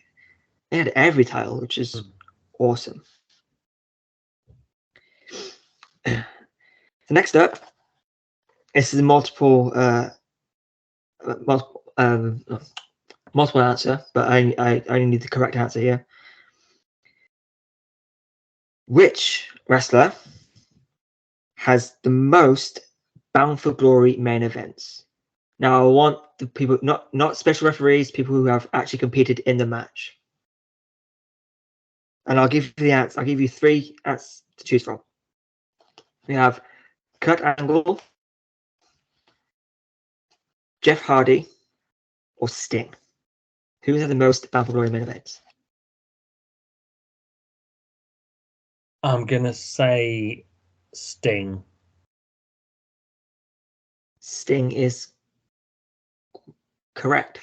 had every title, which is awesome. So next up, this is a multiple answer, but I only need the correct answer here. Which wrestler has the most Bound for Glory main events? Now I want the people, not special referees, people who have actually competed in the match. And I'll give you the answer. I'll give you 3 answers to choose from. We have Kurt Angle, Jeff Hardy, or Sting. Who has the most Bound for Glory main events? I'm gonna say Sting. Sting is correct.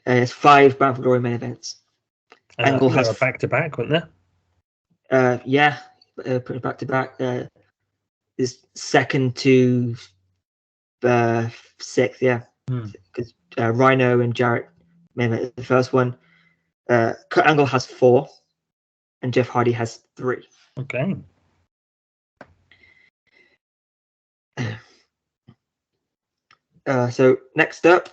It's 5 Bound for Glory main events. Angle has back to back, wasn't there? Yeah, put it back to back. Is second to 6th, yeah. Because Rhino and Jarrett main event the first one. Kurt Angle has 4, and Jeff Hardy has 3. Okay. So next up,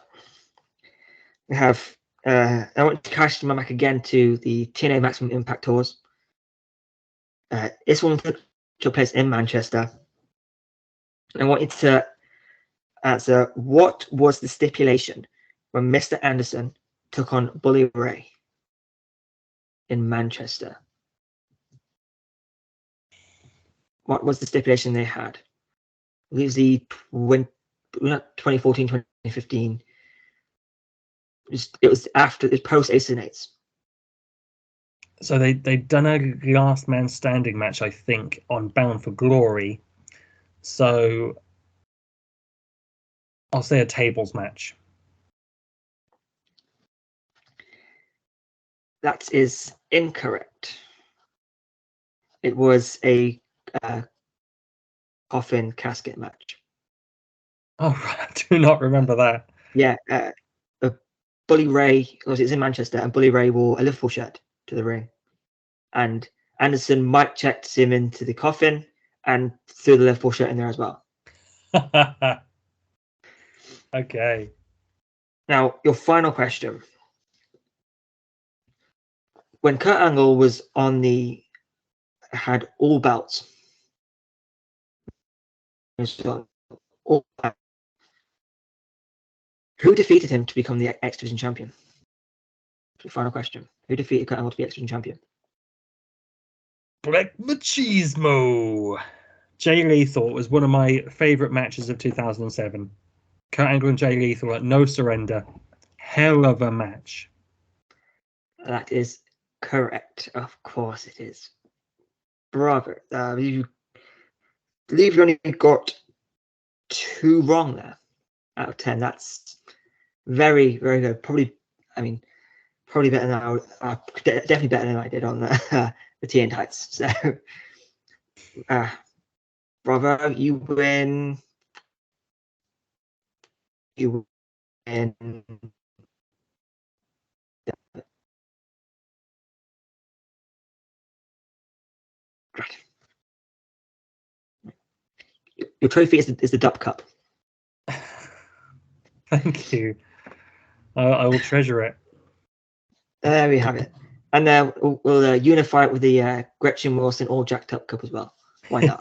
we have. I want to cast my back again to the TNA Maximum Impact tours. This one took place in Manchester. I want you to answer, what was the stipulation when Mr. Anderson took on Bully Ray in Manchester? What was the stipulation they had? It was the 2014, 2015. It was post Ace and Eights. So they'd done a last man standing match, I think, on Bound for Glory. So I'll say a tables match. That is incorrect. It was a coffin casket match. Oh, I do not remember that. Yeah, Bully Ray, it's in Manchester, and Bully Ray wore a Liverpool shirt to the ring. And Anderson mic checked him into the coffin and threw the Liverpool shirt in there as well. Okay. Now, your final question. When Kurt Angle was had all belts, who defeated him to become the X Division champion? Final question. Who defeated Kurt Angle to be X Division champion? Black Machismo. Jay Lethal was one of my favourite matches of 2007. Kurt Angle and Jay Lethal at No Surrender. Hell of a match. That is correct. Of course it is. Bravo. You believe you only got 2 wrong there out of 10. That's very, very good. Probably better than definitely better than I did on the TN tights. So, bravo, you win. You win. Right. Your trophy is the Dup Cup. Thank you. I will treasure it. There we have it. And then we'll unify it with the Gretchen Wilson All Jacked Up Cup as well. Why not?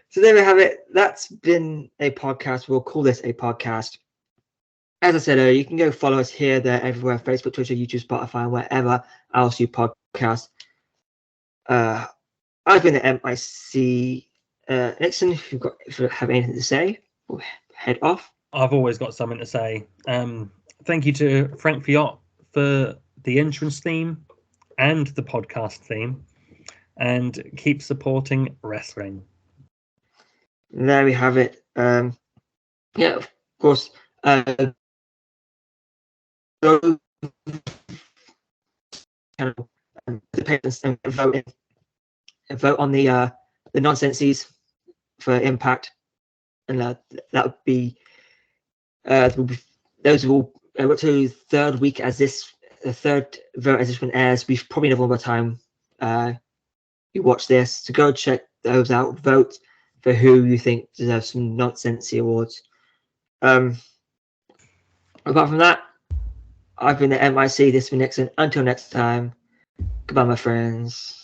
So there we have it. That's been a podcast. We'll call this a podcast. As I said earlier, you can go follow us here, there, everywhere: Facebook, Twitter, YouTube, Spotify, and wherever else you podcast. I've been at MIC Nixon. If you have anything to say, we'll head off. I've always got something to say. Thank you to Frank Fiat for the entrance theme and the podcast theme, and keep supporting wrestling. There we have it. Yeah, of course. Go vote on the nonsensies for Impact, and that would be those will up to third week as this third vote as this one airs. We've probably never more time you watch this, so go check those out. Vote for who you think deserves some nonsensy awards. Apart from that, I've been at MIC. This has been Nixon. Until next time, goodbye, my friends.